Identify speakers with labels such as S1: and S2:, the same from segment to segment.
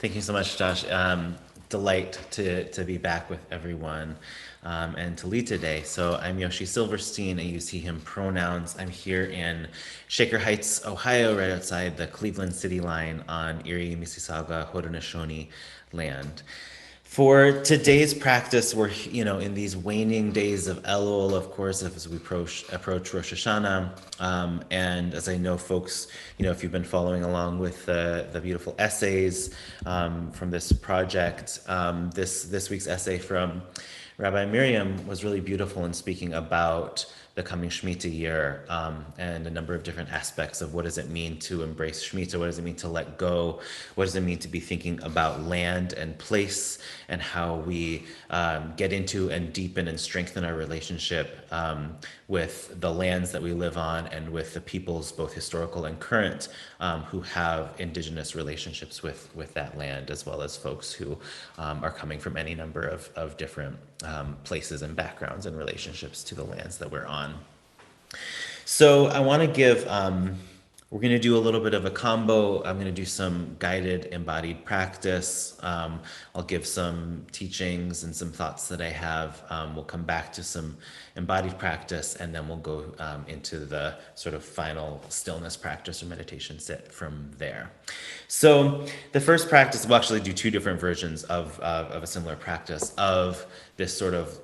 S1: Thank you so much, Josh. Delight to be back with everyone and to lead today. So I'm Yoshi Silverstein, and use he, him pronouns. I'm here in Shaker Heights, Ohio, right outside the Cleveland city line on Erie, Mississauga, Haudenosaunee land. For today's practice, we're in these waning days of Elul, of course, as we approach Rosh Hashanah, and as I know, folks, if you've been following along with the beautiful essays from this project, this week's essay from Rabbi Miriam was really beautiful in speaking about the coming Shemitah year and a number of different aspects of what does it mean to embrace Shemitah, what does it mean to let go, what does it mean to be thinking about land and place, and how we get into and deepen and strengthen our relationship with the lands that we live on and with the peoples, both historical and current, who have indigenous relationships with that land, as well as folks who are coming from any number of different places and backgrounds and relationships to the lands that we're on. So I want to give, we're going to do a little bit of a combo. I'm going to do some guided embodied practice. I'll give some teachings and some thoughts that I have. We'll come back to some embodied practice, and then we'll go into the sort of final stillness practice or meditation sit from there. So the first practice, we'll actually do two different versions of a similar practice of this sort of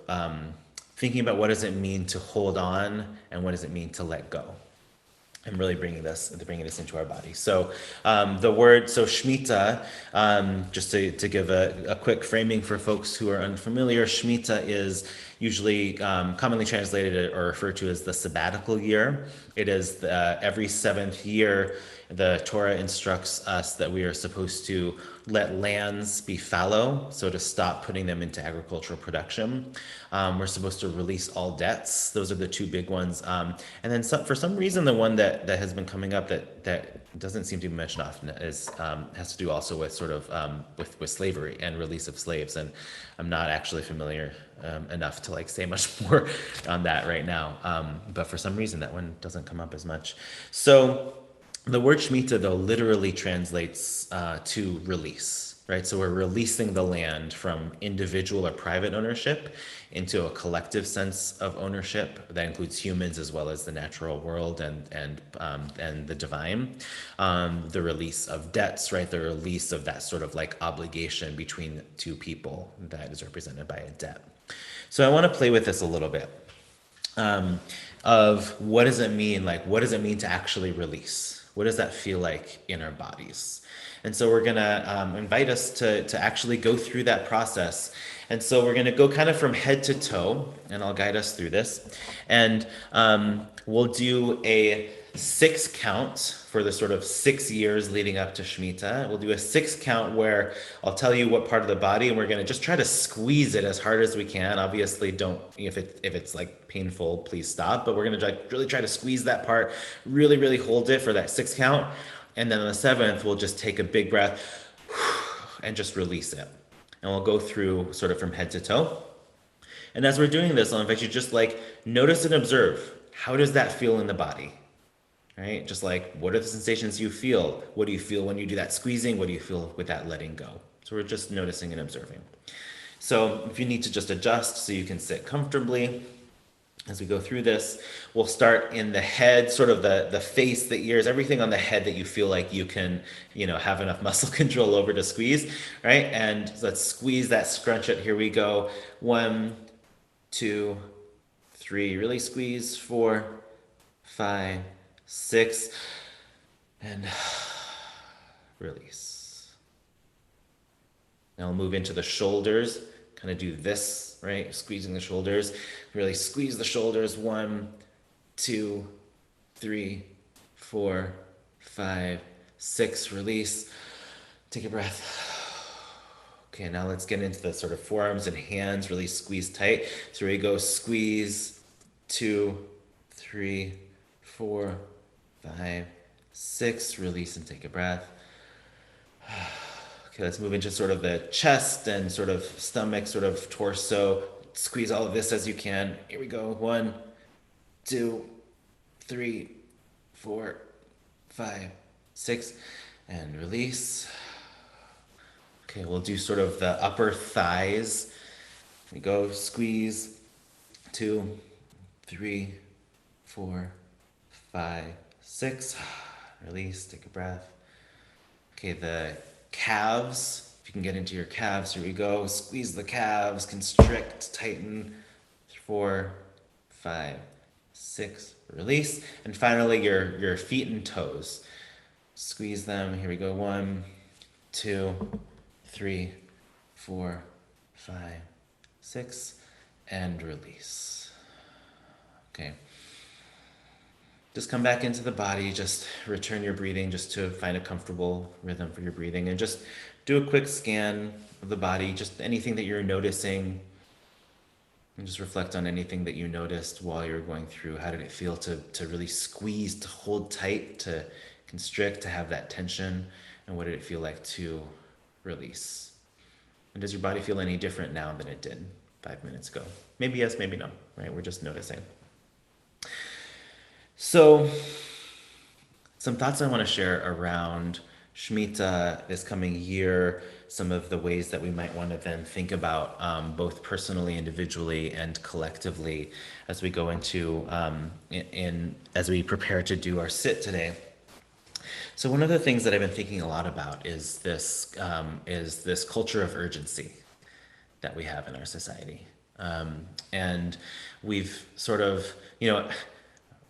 S1: thinking about what does it mean to hold on and what does it mean to let go, and really bringing this into our body. So the word, so Shemitah, just to give a quick framing for folks who are unfamiliar, Shemitah is usually commonly translated or referred to as the sabbatical year. It is every seventh year the Torah instructs us that we are supposed to let lands be fallow, so to stop putting them into agricultural production. We're supposed to release all debts. Those are the two big ones. And then for some reason, the one that has been coming up that doesn't seem to be mentioned often is has to do also with sort of with slavery and release of slaves. And I'm not actually familiar enough to like say much more on that right now. But for some reason, that one doesn't come up as much. So the word Shemitah, though, literally translates to release, right? So we're releasing the land from individual or private ownership into a collective sense of ownership that includes humans as well as the natural world and the divine. The release of debts, right? The release of that sort of like obligation between two people that is represented by a debt. So I want to play with this a little bit. Of what does it mean? Like, what does it mean to actually release? What does that feel like in our bodies? And so we're going to invite us to actually go through that process. And so we're going to go kind of from head to toe, and I'll guide us through this. And we'll do a 6 count for the sort of 6 years leading up to Shemitah. We'll do a 6 count where I'll tell you what part of the body, and we're going to just try to squeeze it as hard as we can. Obviously, don't, if it's like painful, please stop. But we're going to like really try to squeeze that part, really, really hold it for that 6 count. And then on the 7th, we'll just take a big breath and just release it. And we'll go through sort of from head to toe. And as we're doing this, I'll invite you just like notice and observe. How does that feel in the body? Right? Just like, what are the sensations you feel? What do you feel when you do that squeezing? What do you feel with that letting go? So we're just noticing and observing. So if you need to just adjust so you can sit comfortably as we go through this, we'll start in the head, sort of the face, the ears, everything on the head that you feel like you can, have enough muscle control over to squeeze, right? And let's squeeze that, scrunch it. Here we go. 1, 2, 3. Really squeeze. 4, 5, 6, and release. Now we'll move into the shoulders, kind of do this, right? Squeezing the shoulders, really squeeze the shoulders. 1, 2, 3, 4, 5, 6, release. Take a breath. Okay, now let's get into the sort of forearms and hands, really squeeze tight. So here we go, squeeze. 2, 3, 4, 5, 6, release and take a breath. Okay, let's move into sort of the chest and sort of stomach, sort of torso. Squeeze all of this as you can. Here we go. 1, 2, 3, 4, 5, 6, and release. Okay, we'll do sort of the upper thighs. We go squeeze, 2, 3, 4, 5, 6. Release, take a breath. Okay, the calves. If you can get into your calves, here we go. Squeeze the calves, constrict, tighten. 4, 5, 6. Release. And finally, your feet and toes. Squeeze them. Here we go. 1, 2, 3, 4, 5, 6. And release. Okay. Just come back into the body, just return your breathing just to find a comfortable rhythm for your breathing, and just do a quick scan of the body, just anything that you're noticing, and just reflect on anything that you noticed while you're going through. How did it feel to really squeeze, to hold tight, to constrict, to have that tension, and what did it feel like to release? And does your body feel any different now than it did 5 minutes ago? Maybe yes, maybe no, right? We're just noticing. So, some thoughts I want to share around Shemitah this coming year, some of the ways that we might want to then think about both personally, individually, and collectively as we go into, as we prepare to do our sit today. So one of the things that I've been thinking a lot about is this culture of urgency that we have in our society. And we've sort of,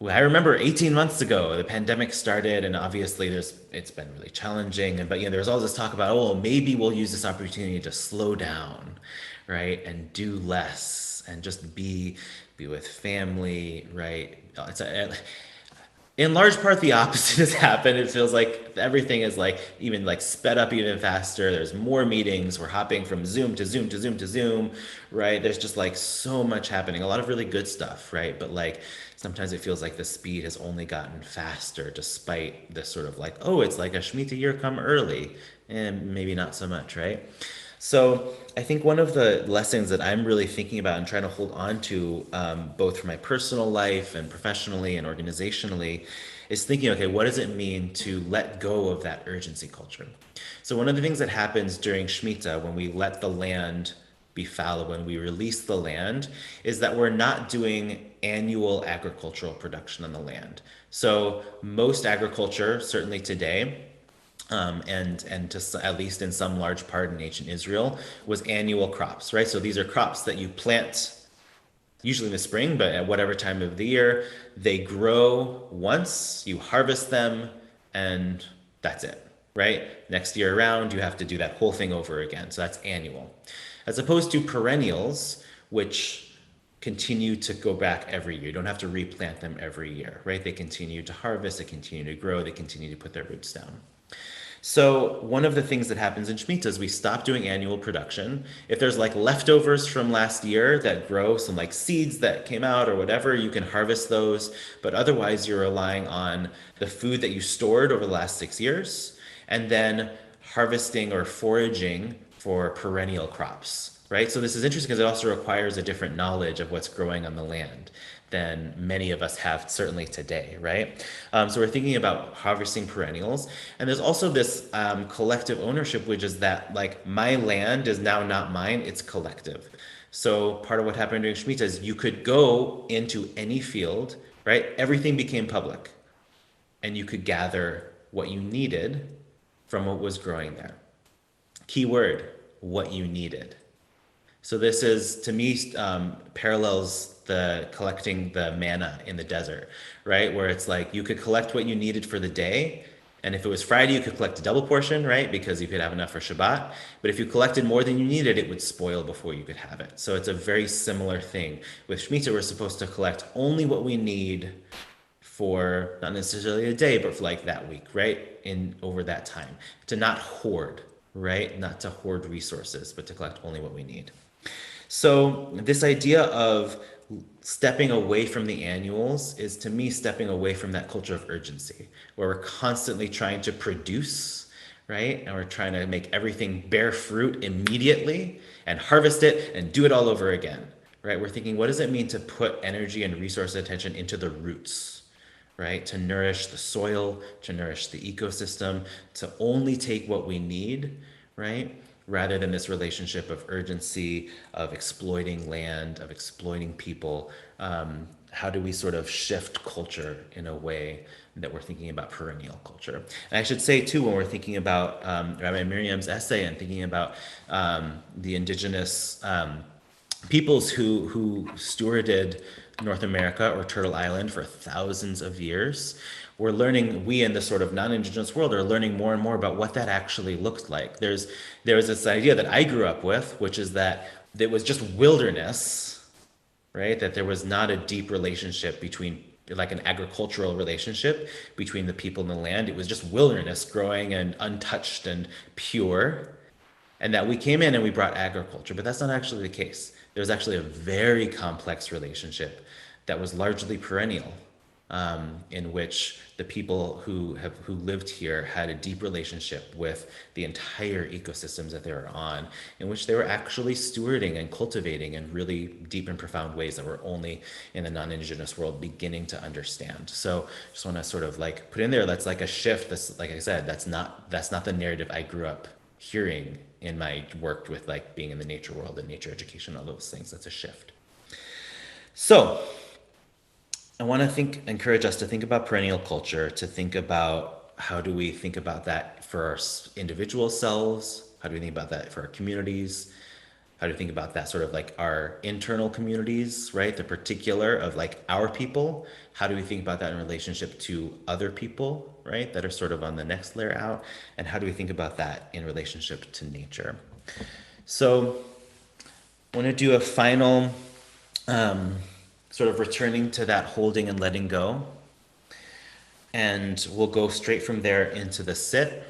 S1: I remember 18 months ago, the pandemic started, and obviously it's been really challenging. But there's all this talk about, oh, maybe we'll use this opportunity to slow down, right, and do less, and just be with family, right? In large part, the opposite has happened. It feels like everything is like even like sped up even faster. There's more meetings. We're hopping from Zoom to Zoom to Zoom to Zoom, right? There's just like so much happening. A lot of really good stuff, right? But like sometimes it feels like the speed has only gotten faster despite this sort of like, oh, it's like a Shemitah year come early, and maybe not so much, right? So I think one of the lessons that I'm really thinking about and trying to hold on to, both for my personal life and professionally and organizationally, is thinking, okay, what does it mean to let go of that urgency culture? So one of the things that happens during Shemitah, when we let the land be fallow, when we release the land, is that we're not doing annual agricultural production on the land. So most agriculture, certainly today, and at least in some large part in ancient Israel, was annual crops, right? So these are crops that you plant usually in the spring, but at whatever time of the year. They grow once, you harvest them, and that's it, right? Next year around, you have to do that whole thing over again. So that's annual. As opposed to perennials, which continue to go back every year. You don't have to replant them every year, right? They continue to harvest, they continue to grow, they continue to put their roots down. So one of the things that happens in Shemitah is we stop doing annual production. If there's like leftovers from last year that grow, some like seeds that came out or whatever, you can harvest those. But otherwise, you're relying on the food that you stored over the last 6 years, and then harvesting or foraging for perennial crops, right? So this is interesting because it also requires a different knowledge of what's growing on the land than many of us have certainly today, right? So we're thinking about harvesting perennials. And there's also this collective ownership, which is that like my land is now not mine, it's collective. So part of what happened during Shemitah is you could go into any field, right? Everything became public, and you could gather what you needed from what was growing there. Key word, what you needed. So this is, to me, parallels the collecting the manna in the desert, right? Where it's like you could collect what you needed for the day. And if it was Friday, you could collect a double portion, right? Because you could have enough for Shabbat. But if you collected more than you needed, it would spoil before you could have it. So it's a very similar thing. With Shemitah, we're supposed to collect only what we need for not necessarily a day, but for like that week, right? In over that time. To not hoard, right? Not to hoard resources, but to collect only what we need. So this idea of stepping away from the annuals is, to me, stepping away from that culture of urgency, where we're constantly trying to produce, right? And we're trying to make everything bear fruit immediately and harvest it and do it all over again, right? We're thinking, what does it mean to put energy and resource attention into the roots, right? To nourish the soil, to nourish the ecosystem, to only take what we need, right? rather than this relationship of urgency, of exploiting land, of exploiting people. How do we sort of shift culture in a way that we're thinking about perennial culture? And I should say, too, when we're thinking about Rabbi Miriam's essay and thinking about the indigenous peoples who stewarded North America or Turtle Island for thousands of years, we're learning, we in the sort of non-indigenous world are learning more and more about what that actually looks like. There was this idea that I grew up with, which is that it was just wilderness, right? That there was not a deep relationship between, like an agricultural relationship between the people and the land. It was just wilderness growing and untouched and pure, and that we came in and we brought agriculture, but that's not actually the case. There's actually a very complex relationship that was largely perennial, in which the people who lived here had a deep relationship with the entire ecosystems that they were on, in which they were actually stewarding and cultivating in really deep and profound ways that we're only in the non-indigenous world beginning to understand. So just want to sort of like put in there, that's like a shift. That's, like I said, that's not the narrative I grew up hearing in my work with, like, being in the nature world and nature education, all those things. That's a shift. So I want to encourage us to think about perennial culture, to think about how do we think about that for our individual selves? How do we think about that for our communities? How do we think about that sort of like our internal communities, right? The particular of like our people. How do we think about that in relationship to other people, right? That are sort of on the next layer out. And how do we think about that in relationship to nature? So I want to do a final sort of returning to that holding and letting go. And we'll go straight from there into the sit.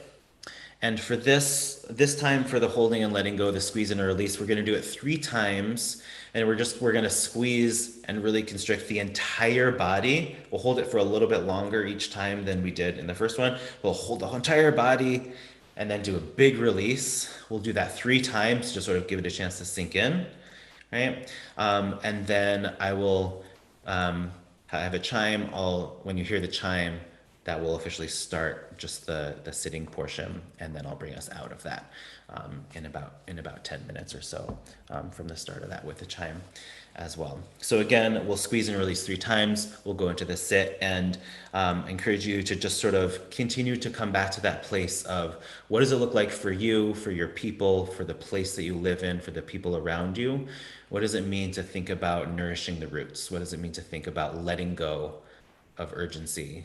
S1: And for this time, for the holding and letting go, the squeeze and a release, we're going to do it 3 times. And we're going to squeeze and really constrict the entire body. We'll hold it for a little bit longer each time than we did in the first one. We'll hold the entire body and then do a big release. We'll do that 3 times to sort of give it a chance to sink in, right? And then I will have a chime. When you hear the chime, that will officially start just the sitting portion, and then I'll bring us out of that in about 10 minutes or so from the start of that with the chime as well. So again, we'll squeeze and release 3 times. We'll go into the sit, and encourage you to just sort of continue to come back to that place of what does it look like for you, for your people, for the place that you live in, for the people around you. What does it mean to think about nourishing the roots? What does it mean to think about letting go of urgency,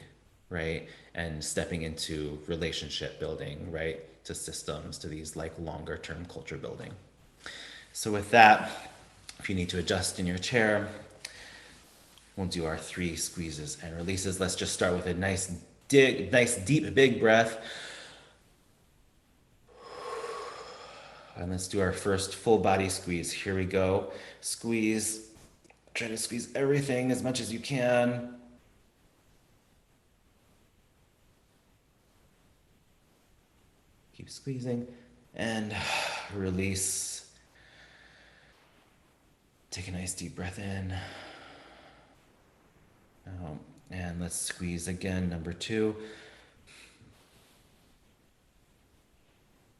S1: right? And stepping into relationship building, right? To systems, to these like longer term culture building. So with that, if you need to adjust in your chair, we'll do our 3 squeezes and releases. Let's just start with a nice deep, big breath. And let's do our first full body squeeze. Here we go. Squeeze. Try to squeeze everything as much as you can. Keep squeezing and release. Take a nice deep breath in. And let's squeeze again, number 2.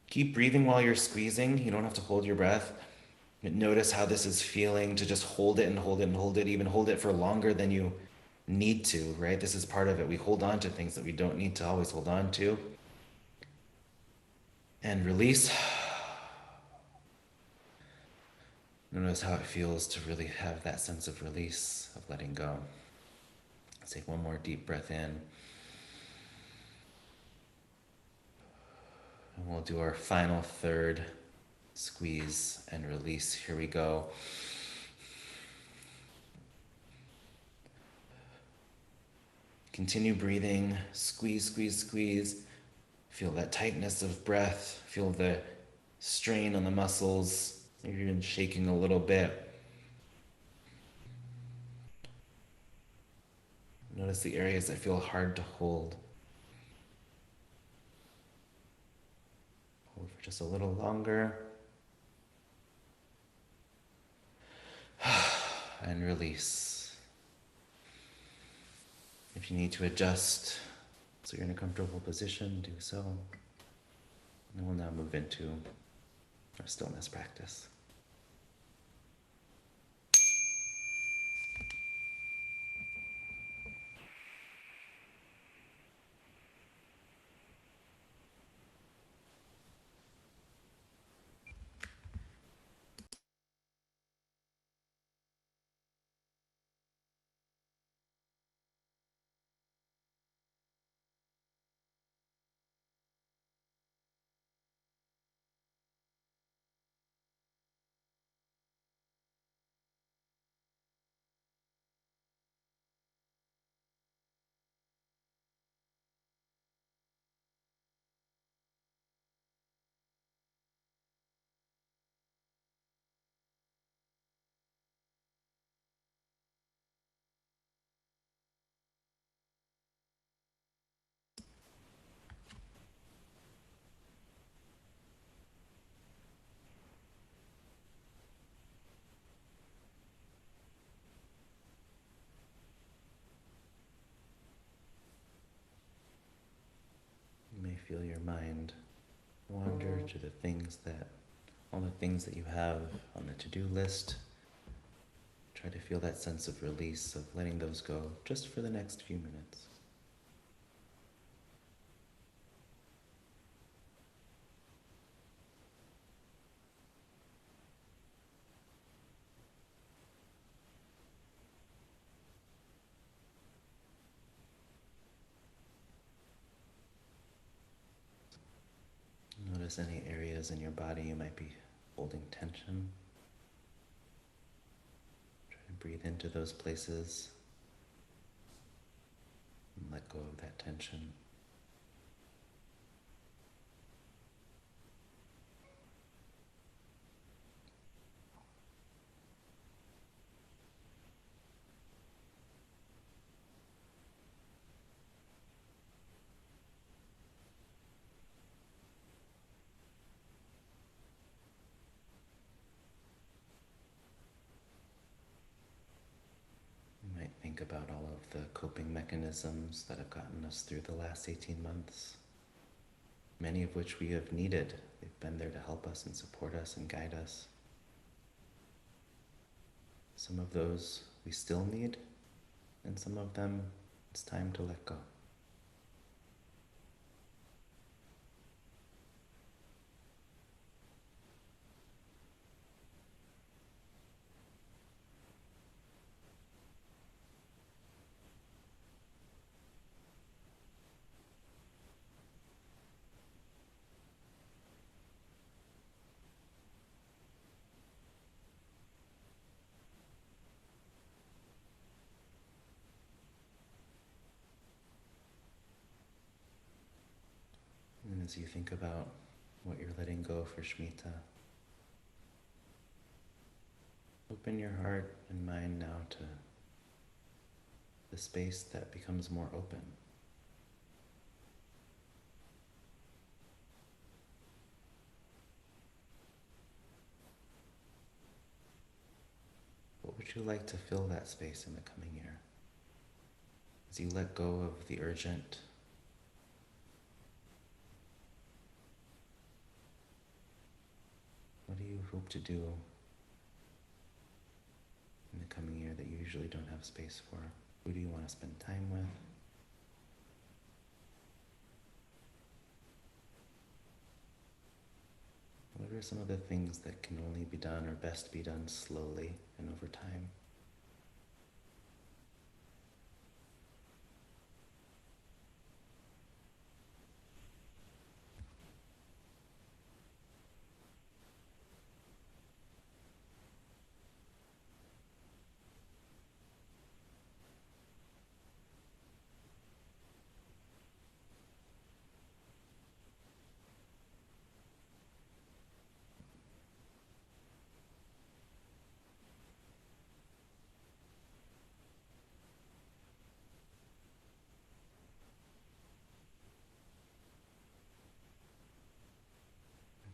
S1: Keep breathing while you're squeezing. You don't have to hold your breath. Notice how this is feeling, to just hold it and hold it and hold it, even hold it for longer than you need to, right? This is part of it. We hold on to things that we don't need to always hold on to. And release. Notice how it feels to really have that sense of release, of letting go. Let's take one more deep breath in. And we'll do our final 3rd squeeze and release. Here we go. Continue breathing. Squeeze, squeeze, squeeze. Feel that tightness of breath. Feel the strain on the muscles. Maybe even shaking a little bit. Notice the areas that feel hard to hold. Hold for just a little longer. And release. If you need to adjust so you're in a comfortable position, do so. And we'll now move into our stillness practice. You may feel your mind wander to all the things that you have on the to-do list. Try to feel that sense of release, of letting those go just for the next few minutes. Notice any areas in your body you might be holding tension. Try to breathe into those places and let go of that tension. You might think about all of the coping mechanisms that have gotten us through the last 18 months, many of which we have needed. They've been there to help us and support us and guide us. Some of those we still need, and some of them it's time to let go. And as you think about what you're letting go for Shemitah, open your heart and mind now to the space that becomes more open. What would you like to fill that space in the coming year? As you let go of the urgent, what do you hope to do in the coming year that you usually don't have space for? Who do you want to spend time with? What are some of the things that can only be done or best be done slowly and over time?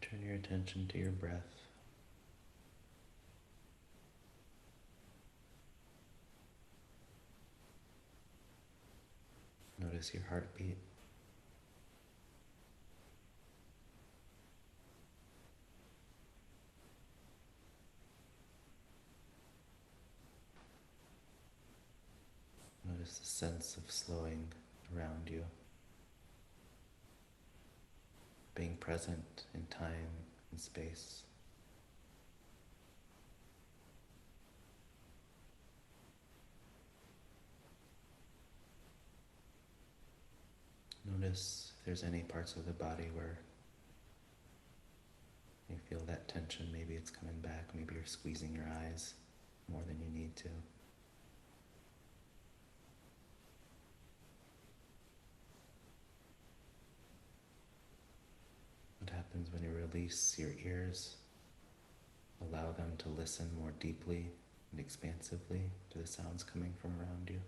S1: Turn your attention to your breath. Notice your heartbeat. Notice the sense of slowing around you, being present in time and space. Notice if there's any parts of the body where you feel that tension. Maybe it's coming back. Maybe you're squeezing your eyes more than you need to. What happens when you release your ears? Allow them to listen more deeply and expansively to the sounds coming from around you.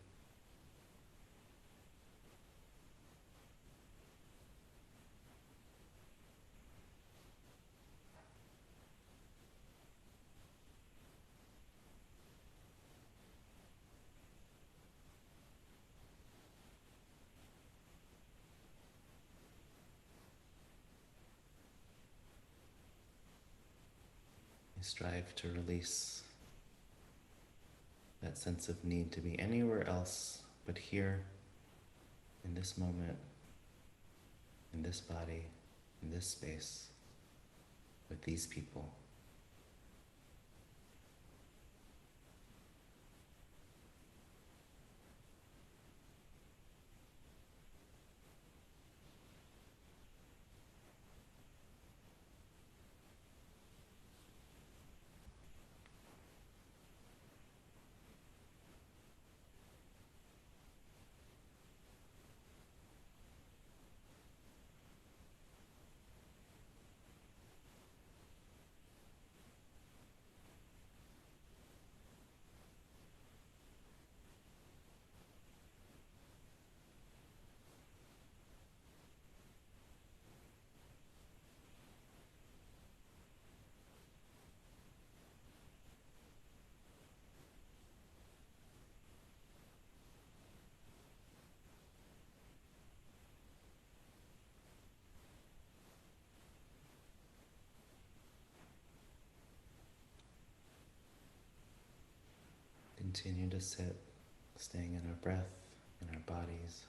S1: You strive to release that sense of need to be anywhere else but here, in this moment, in this body, in this space, with these people. Continue to sit, staying in our breath, in our bodies.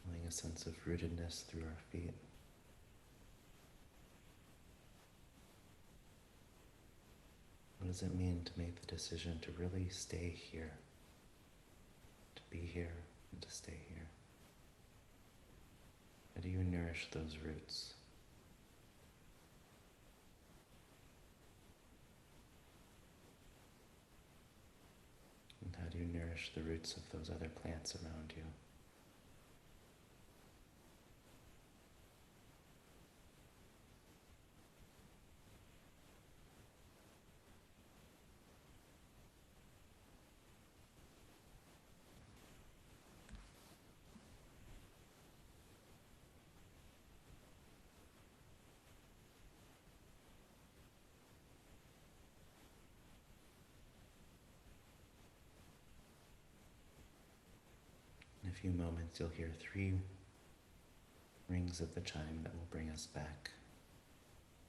S1: Feeling a sense of rootedness through our feet. What does it mean to make the decision to really stay here, to be here and to stay here? How do you nourish those roots? And how do you nourish the roots of those other plants around you? In a few moments, you'll hear 3 rings of the chime that will bring us back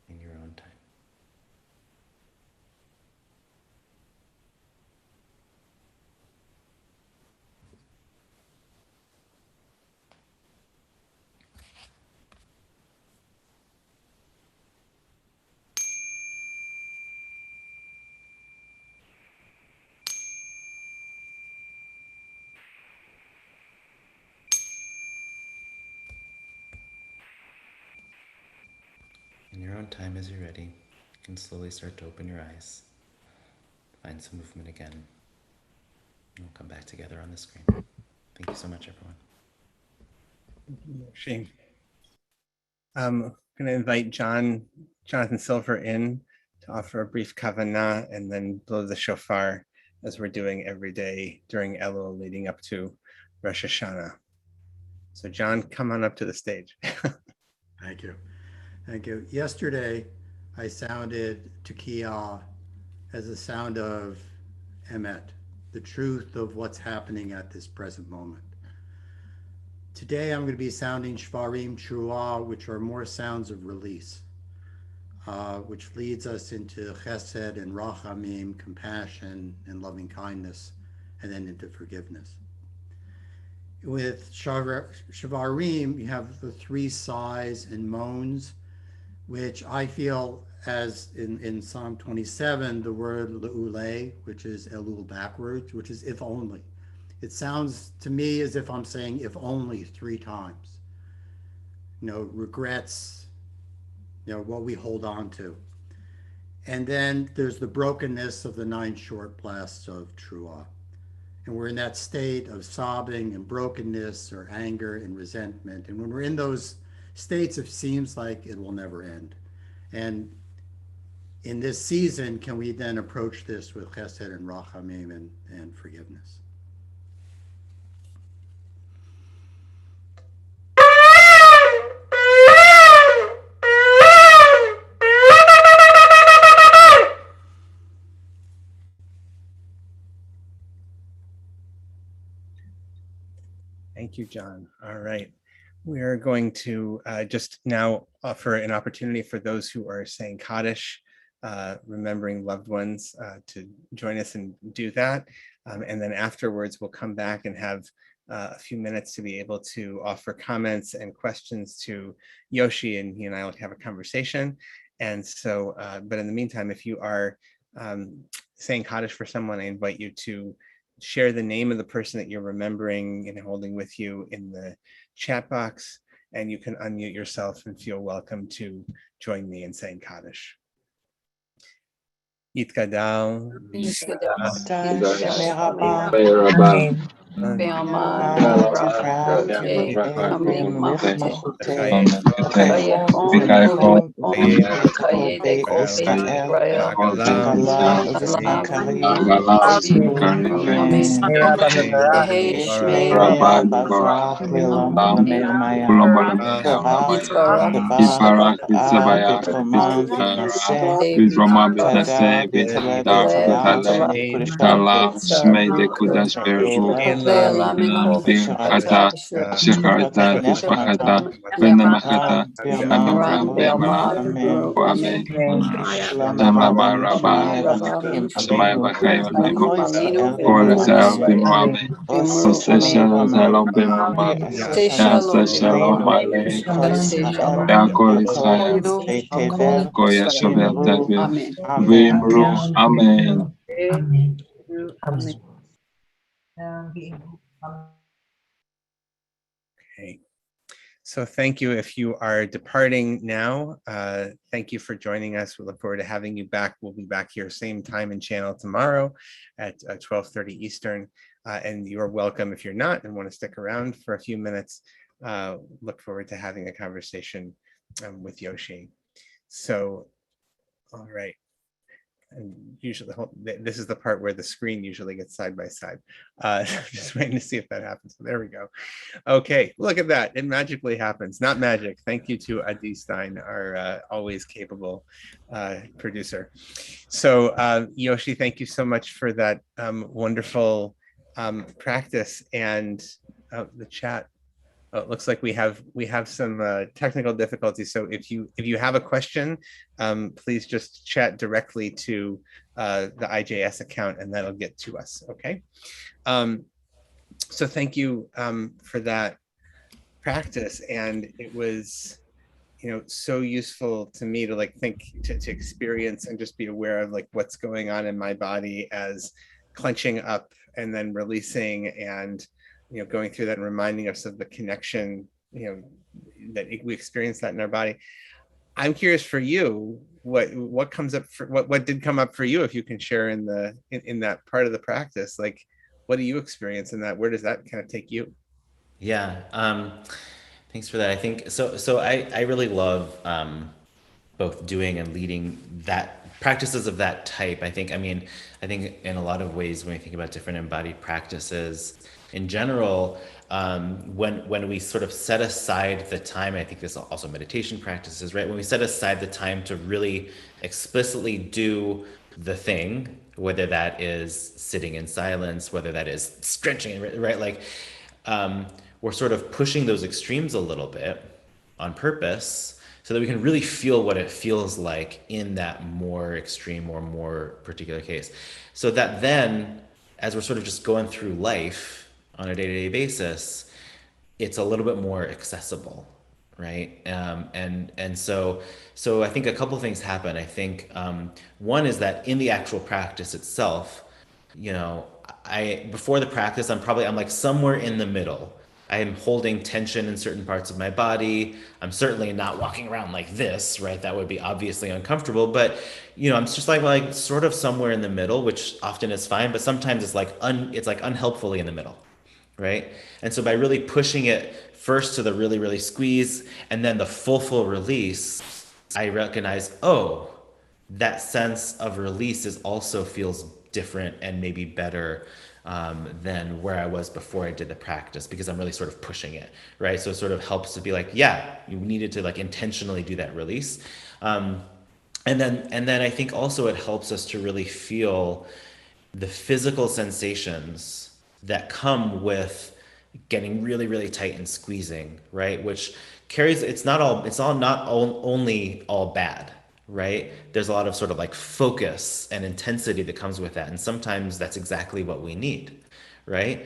S1: in your own time. In your own time, as you're ready, you can slowly start to open your eyes, find some movement again, and we'll come back together on the screen. Thank you so much, everyone.
S2: Yoshi. I'm going to invite Jonathan Silver in to offer a brief kavanah and then blow the shofar as we're doing every day during Elul leading up to Rosh Hashanah. So John, come on up to the stage.
S3: Thank you. Thank you. Yesterday, I sounded Tekiah as the sound of Emet, the truth of what's happening at this present moment. Today I'm going to be sounding Shvarim Truah, which are more sounds of release, which leads us into Chesed and Rachamim, compassion and loving kindness, and then into forgiveness. With Shvarim, you have the three sighs and moans, which I feel as in Psalm 27, the word le'ule, which is elul backwards, which is if only. It sounds to me as if I'm saying if only 3 times. Regrets, what we hold on to. And then there's the brokenness of the 9 short blasts of Truah. And we're in that state of sobbing and brokenness or anger and resentment. And when we're in those states, it seems like it will never end. And in this season, can we then approach this with chesed and rachamim and forgiveness?
S2: Thank you, John. All right. We are going to just now offer an opportunity for those who are saying Kaddish, remembering loved ones, to join us and do that. And then afterwards, we'll come back and have a few minutes to be able to offer comments and questions to Yoshi, and he and I will have a conversation. And so, but in the meantime, if you are saying Kaddish for someone, I invite you to share the name of the person that you're remembering and holding with you in the chat box, and you can unmute yourself and feel welcome to join me in saying Kaddish. Yitkadal, Okay. So thank you. If you are departing now, thank you for joining us. We look forward to having you back. We'll be back here same time and channel tomorrow at 12:30 Eastern. And you're welcome if you're not and want to stick around for a few minutes. Look forward to having a conversation with Yoshi. So, all right. And usually, this is the part where the screen usually gets side by side. Just waiting to see if that happens. There we go. Okay, look at that. It magically happens. Not magic. Thank you to Adi Stein, our always capable producer. So Yoshi, thank you so much for that wonderful practice, and the chat. Oh, it looks like we have some technical difficulties. So if you have a question, please just chat directly to the IJS account, and that'll get to us. Okay. So thank you for that practice, and it was so useful to me to think to experience and just be aware of what's going on in my body as clenching up and then releasing, and going through that and reminding us of the connection, that we experience that in our body. I'm curious for you, what comes up for what did come up for you, if you can share in that part of the practice. What do you experience in that? Where does that kind of take you?
S1: Yeah, thanks for that. I think so I really love both doing and leading that practices of that type. I think in a lot of ways, when we think about different embodied practices in general, when we sort of set aside the time, I think this also meditation practices, right? When we set aside the time to really explicitly do the thing, whether that is sitting in silence, whether that is stretching, right? Like we're sort of pushing those extremes a little bit on purpose so that we can really feel what it feels like in that more extreme or more particular case. So that then, as we're sort of just going through life on a day-to-day basis, it's a little bit more accessible, right? And so I think a couple of things happen. I think one is that in the actual practice itself, you know, I before the practice, I'm like somewhere in the middle. I am holding tension in certain parts of my body. I'm certainly not walking around like this, right? That would be obviously uncomfortable. But you know, I'm just like sort of somewhere in the middle, which often is fine. But sometimes it's like unhelpfully in the middle, right? And so by really pushing it first to the really, really squeeze and then the full release, I recognize, oh, that sense of release is also feels different and maybe better than where I was before I did the practice because I'm really sort of pushing it, right? So it sort of helps to be like, yeah, you needed to like intentionally do that release. And then I think also it helps us to really feel the physical sensations that come with getting really really tight and squeezing, right? Which carries it's all only all bad, right? There's a lot of sort of like focus and intensity that comes with that, and sometimes that's exactly what we need, right?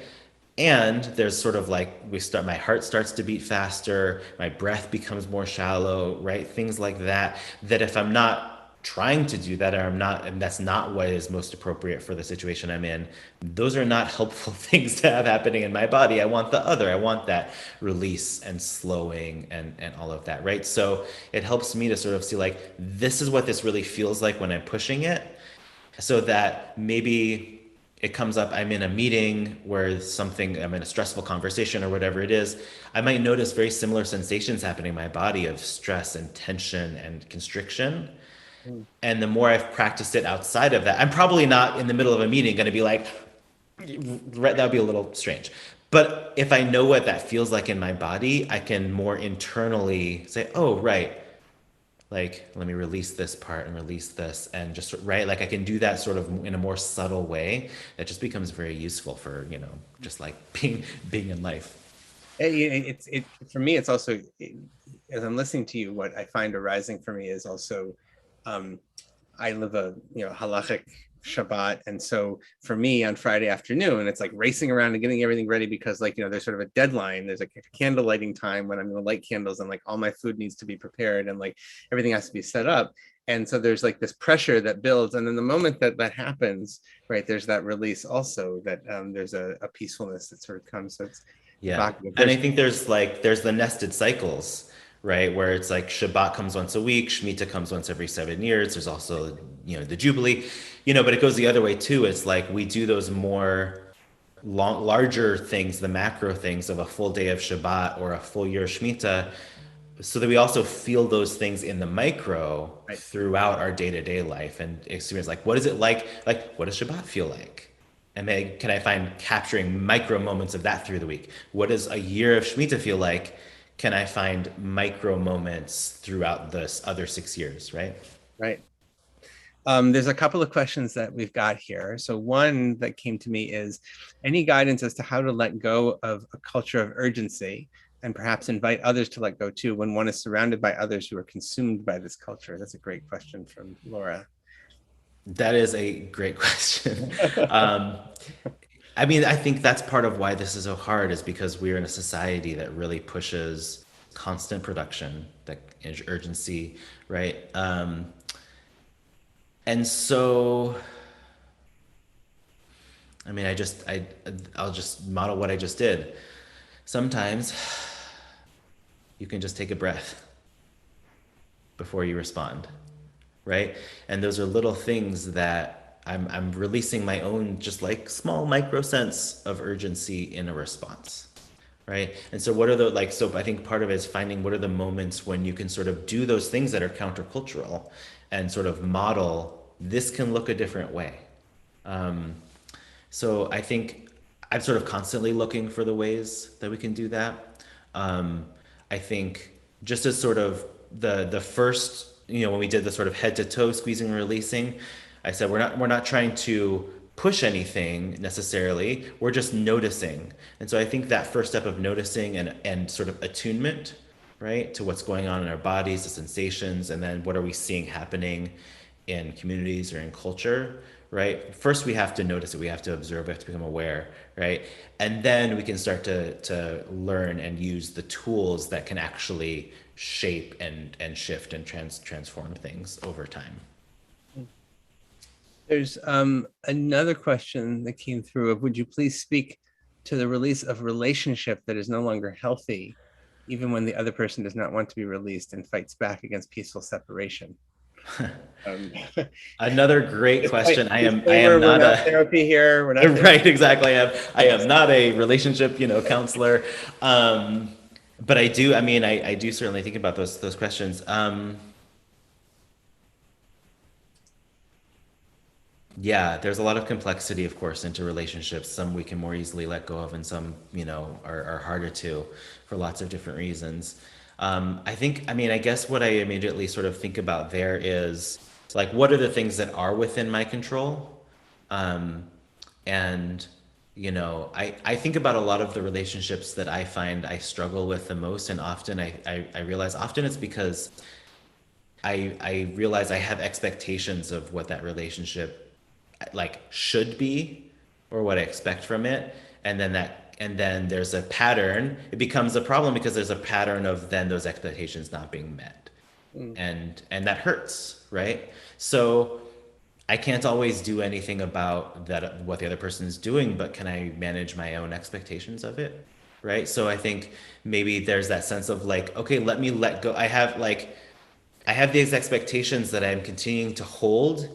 S1: And there's sort of like my heart starts to beat faster, my breath becomes more shallow, right? Things like that, that if I'm not trying to do that, or I'm not, and that's not what is most appropriate for the situation I'm in, those are not helpful things to have happening in my body. I want the other. I want that release and slowing and all of that, right? So it helps me to sort of see like, this is what this really feels like when I'm pushing it, so that maybe it comes up, I'm in a meeting where I'm in a stressful conversation or whatever it is, I might notice very similar sensations happening in my body of stress and tension and constriction.
S2: Mm.
S1: And the more I've practiced it outside of that, I'm probably not in the middle of a meeting going to be like, that would be a little strange. But if I know what that feels like in my body, I can more internally say, oh, right, like let me release this part and release this, and just right, like I can do that sort of in a more subtle way that just becomes very useful for, you know, just like being in life.
S2: For me, it's also, as I'm listening to you, what I find arising for me is also, I live a halachic Shabbat, and so for me on Friday afternoon, it's like racing around and getting everything ready because there's sort of a deadline. There's like a candle lighting time when I'm going to light candles, and like all my food needs to be prepared, and like everything has to be set up. And so there's like this pressure that builds, and then the moment that happens, right, there's that release also, that there's a peacefulness that sort of comes. So it's
S1: Yeah.
S2: evocative.
S1: And I think there's the nested cycles, right? Where it's like Shabbat comes once a week, Shemitah comes once every 7 years. There's also, you know, the Jubilee, you know, but it goes the other way too. It's like we do those more larger things, the macro things of a full day of Shabbat or a full year of Shemitah, so that we also feel those things in the micro
S2: Right.
S1: throughout our day-to-day life and experience. Like, what is it like what does Shabbat feel like, and maybe can I find capturing micro moments of that through the week? What does a year of Shemitah feel like? Can I find micro moments throughout this other 6 years, right?
S2: Right. There's a couple of questions that we've got here. So one that came to me is, any guidance as to how to let go of a culture of urgency and perhaps invite others to let go too when one is surrounded by others who are consumed by this culture? That's a great question from Laura.
S1: That is a great question. I mean, I think that's part of why this is so hard, is because we're in a society that really pushes constant production, that urgency, right? And so, I mean, I'll just model what I just did. Sometimes you can just take a breath before you respond, right? And those are little things that I'm releasing my own, just like small micro sense of urgency in a response, right? And so what are the, like, so I think part of it is finding what are the moments when you can sort of do those things that are countercultural and sort of model, this can look a different way. So I think I'm sort of constantly looking for the ways that we can do that. I think just as sort of the first, you know, when we did the sort of head to toe squeezing and releasing, I said we're not trying to push anything necessarily. We're just noticing. And so I think that first step of noticing and sort of attunement, right, to what's going on in our bodies, the sensations, and then what are we seeing happening in communities or in culture, right? First, we have to notice it. We have to observe. We have to become aware, right? And then we can start to learn and use the tools that can actually shape and shift and transform things over time.
S2: There's another question that came through of, would you please speak to the release of relationship that is no longer healthy, even when the other person does not want to be released and fights back against peaceful separation? Um,
S1: Another great question. I am
S2: Disclaimer, we're
S1: not
S2: not
S1: a
S2: therapy here. We're not therapy.
S1: right, exactly. I am not a relationship, counselor. But I do, I do certainly think about those questions. Yeah, there's a lot of complexity, of course, into relationships. Some we can more easily let go of, and some, are harder to for lots of different reasons. I guess what I immediately sort of think about there is like, what are the things that are within my control? Um, and, I think about a lot of the relationships that I find I struggle with the most. And often I realize often it's because I realize I have expectations of what that relationship like should be or what I expect from it. And then there's a pattern. It becomes a problem because there's a pattern of then those expectations not being met.
S2: Mm.
S1: And that hurts, right? So I can't always do anything about that what the other person is doing, but can I manage my own expectations of it? Right? So I think maybe there's that sense of like, okay, let me let go. I have these expectations that I'm continuing to hold,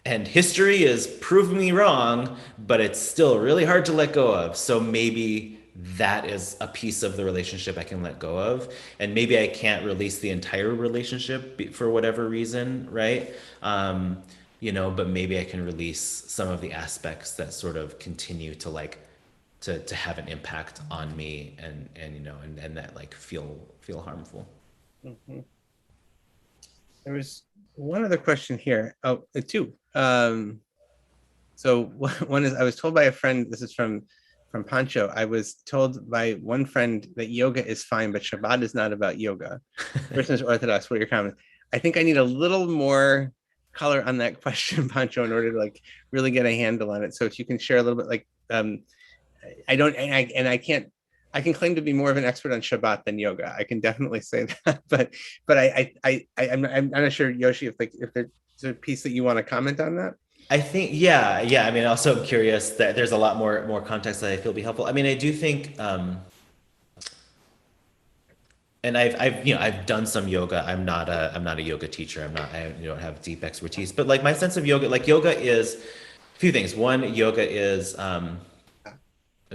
S1: and history is proving me wrong, but it's still really hard to let go of. So maybe that is a piece of the relationship I can let go of. And maybe I can't release the entire relationship for whatever reason, right? But maybe I can release some of the aspects that sort of continue to like to have an impact on me and that like feel harmful.
S2: Mhm. There was one other question here. Oh, two. So one is, I was told by a friend, this is from Pancho. I was told by one friend that yoga is fine, but Shabbat is not about yoga. The person is Orthodox. What are your comments? I think I need a little more color on that question, Pancho, in order to like really get a handle on it. So if you can share a little bit, like I don't, and I can't. I can claim to be more of an expert on Shabbat than yoga. I can definitely say that, but I'm not sure, Yoshi, if there's a piece that you want to comment on that.
S1: I think, yeah. Also curious that there's a lot more context that I feel be helpful. I do think, and I've done some yoga. I'm not a yoga teacher. I don't have deep expertise, but like my sense of yoga, like yoga is a few things. One, yoga is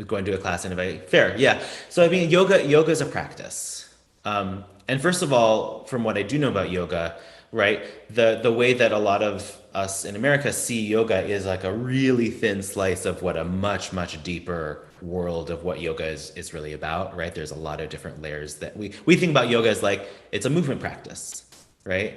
S1: going to a class and invite. Fair, yeah. So yoga is a practice. And first of all, from what I do know about yoga, right, the way that a lot of us in America see yoga is like a really thin slice of what a much deeper world of what yoga is really about, right? There's a lot of different layers that we think about yoga as like it's a movement practice, right?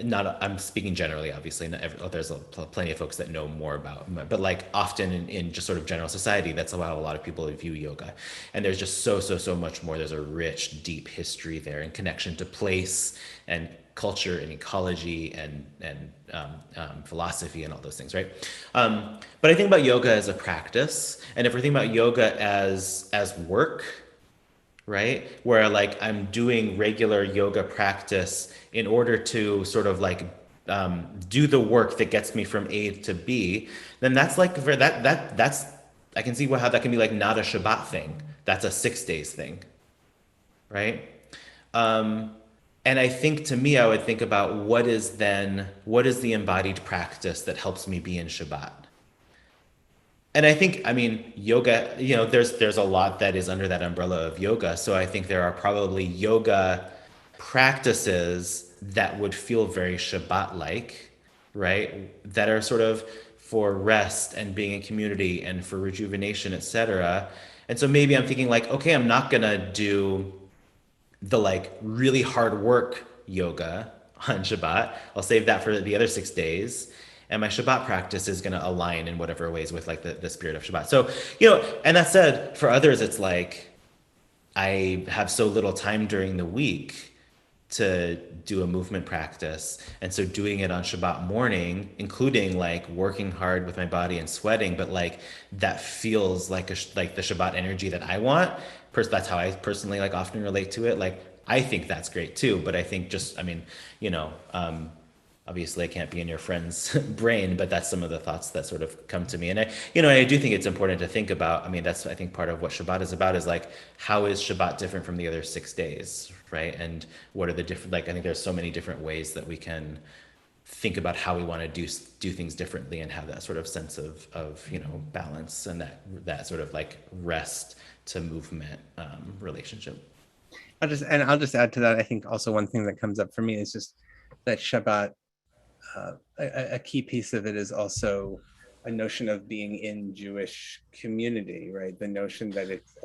S1: Not I'm speaking generally, obviously. There's plenty of folks that know more about, but like often in just sort of general society, that's how a lot of people view yoga. And there's just so much more. There's a rich, deep history there and connection to place and culture and ecology and philosophy and all those things, right? But I think about yoga as a practice, and if we're thinking about yoga as work, right? Where like I'm doing regular yoga practice in order to sort of like do the work that gets me from A to B, then that's like for that's I can see how that can be like not a Shabbat thing. That's a 6 days thing, right? And I think to me, I would think about what is the embodied practice that helps me be in Shabbat. And I think, yoga, there's a lot that is under that umbrella of yoga. So I think there are probably yoga practices that would feel very Shabbat-like, right? That are sort of for rest and being in community and for rejuvenation, etc. And so maybe I'm thinking like, okay, I'm not gonna do the like really hard work yoga on Shabbat. I'll save that for the other 6 days. and my Shabbat practice is going to align in whatever ways with like the spirit of Shabbat. So, and that said, for others, it's like I have so little time during the week to do a movement practice. And so doing it on Shabbat morning, including like working hard with my body and sweating, but like that feels like like the Shabbat energy that I want. That's how I personally like often relate to it. Like I think that's great too, but I think just, I mean, you know, obviously I can't be in your friend's brain, but that's some of the thoughts that sort of come to me. And I do think it's important to think about, I mean, that's, I think part of what Shabbat is about is like, how is Shabbat different from the other 6 days, right? And what are the different, like, I think there's so many different ways that we can think about how we want to do things differently and have that sort of sense of, balance and that sort of like rest to movement relationship.
S2: I'll just add to that. I think also one thing that comes up for me is just that Shabbat, a key piece of it is also a notion of being in Jewish community, right? The notion that it's,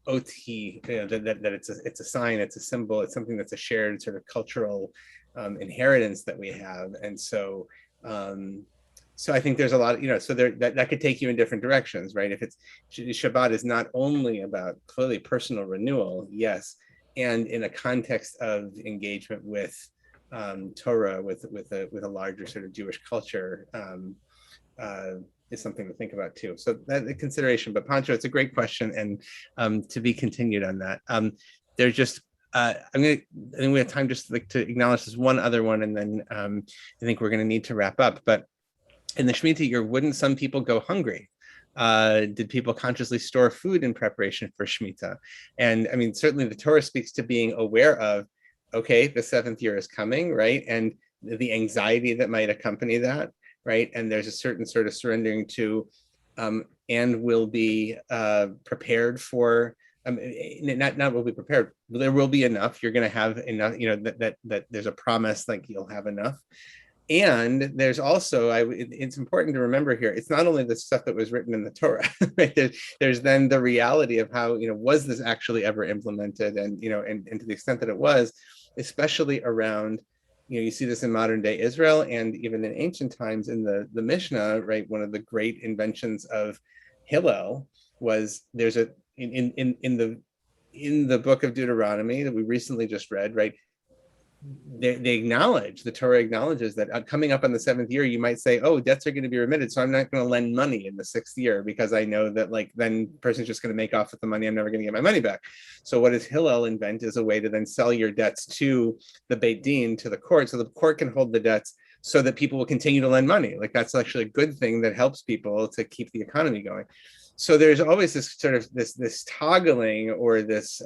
S2: oti, that it's a sign, it's a symbol, it's something that's a shared sort of cultural inheritance that we have. And so, so I think there's a lot, so that could take you in different directions, right? If it's Shabbat is not only about clearly personal renewal, yes, and in a context of engagement with Torah, with a larger sort of Jewish culture, is something to think about too. So that the consideration. But Pancho, it's a great question, and to be continued on that. There's just I think we have time just to acknowledge this one other one, and then I think we're going to need to wrap up. But in the Shemitah year, wouldn't some people go hungry? Did people consciously store food in preparation for Shemitah? And I mean, certainly the Torah speaks to being aware of, okay, the 7th year is coming, right? And the anxiety that might accompany that, right? And there's a certain sort of surrendering to, and will be prepared for, not will be prepared, there will be enough, you're going to have enough, that there's a promise, like you'll have enough. And there's also, it's important to remember here, it's not only the stuff that was written in the Torah, right? There's then the reality of how, was this actually ever implemented? And, and to the extent that it was, especially around, you see this in modern day Israel and even in ancient times in the Mishnah, right? One of the great inventions of Hillel was there's in the book of Deuteronomy that we recently just read, right? They acknowledge, the Torah acknowledges that coming up on the 7th year, you might say, oh, debts are going to be remitted, so I'm not going to lend money in the 6th year because I know that then the person's just going to make off with the money. I'm never going to get my money back. So what does Hillel invent is a way to then sell your debts to the Beit Din, to the court, so the court can hold the debts so that people will continue to lend money. Like that's actually a good thing that helps people to keep the economy going. So there's always this sort of this toggling or this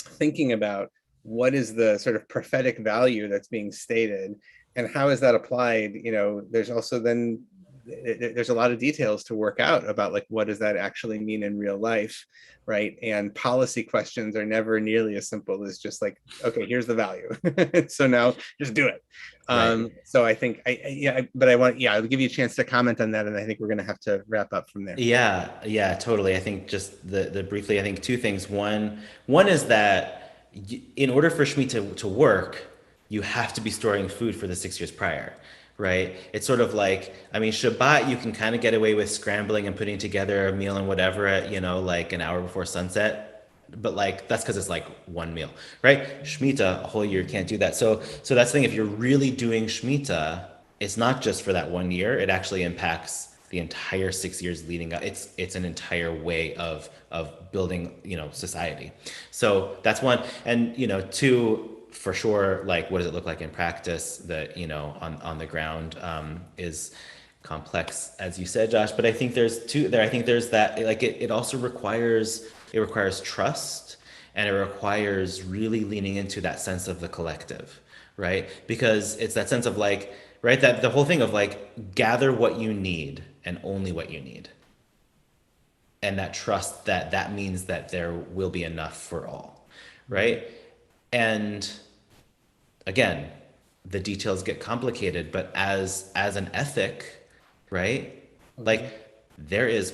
S2: thinking about what is the sort of prophetic value that's being stated and how is that applied. There's also then there's a lot of details to work out about like what does that actually mean in real life, right? And policy questions are never nearly as simple as just like, okay, here's the value, so now just do it. Right. So I think I'll give you a chance to comment on that, and I think we're going to have to wrap up from there.
S1: Yeah, totally. I think just the briefly, I think 2 things. One is that in order for Shemitah to work, you have to be storing food for the 6 years prior, right? It's sort of like, I mean, Shabbat, you can kind of get away with scrambling and putting together a meal and whatever at, like an hour before sunset. But like, that's because it's like one meal, right? Shemitah, a whole year, can't do that. So that's the thing. If you're really doing Shemitah, it's not just for that 1 year. It actually impacts the entire 6 years leading up. It's an entire way of building, society. So that's one. And, 2, for sure, like, what does it look like in practice that, on the ground, is complex, as you said, Josh. But I think there's 2 there. I think there's that, like, it also requires trust, and it requires really leaning into that sense of the collective, right? Because it's that sense of like, right, that the whole thing of like, gather what you need and only what you need. And that trust that means that there will be enough for all, right? And again, the details get complicated, but as an ethic, right? Like there is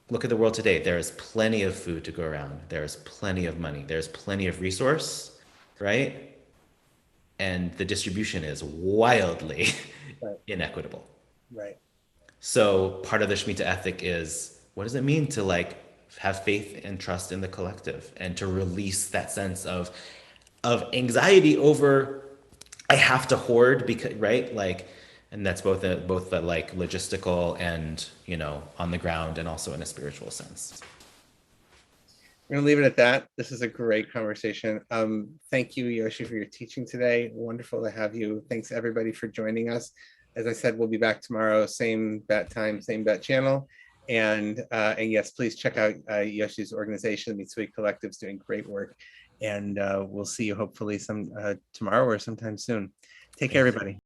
S1: look at the world today. There is plenty of food to go around. There is plenty of money. There's plenty of resource, right? and the distribution is wildly
S2: Right.
S1: inequitable.
S2: Right.
S1: So part of the Shemitah ethic is, what does it mean to like have faith and trust in the collective and to release that sense of anxiety over I have to hoard because right like, and that's both the like logistical and on the ground and also in a spiritual sense.
S2: We're gonna leave it at that. This is a great conversation. Thank you, Yoshi, for your teaching today. Wonderful to have you. Thanks everybody for joining us. As I said, we'll be back tomorrow, same bat time, same bat channel. And yes, please check out Yoshi's organization, the Mitsui Collective's doing great work. And we'll see you hopefully tomorrow or sometime soon. Take care, everybody.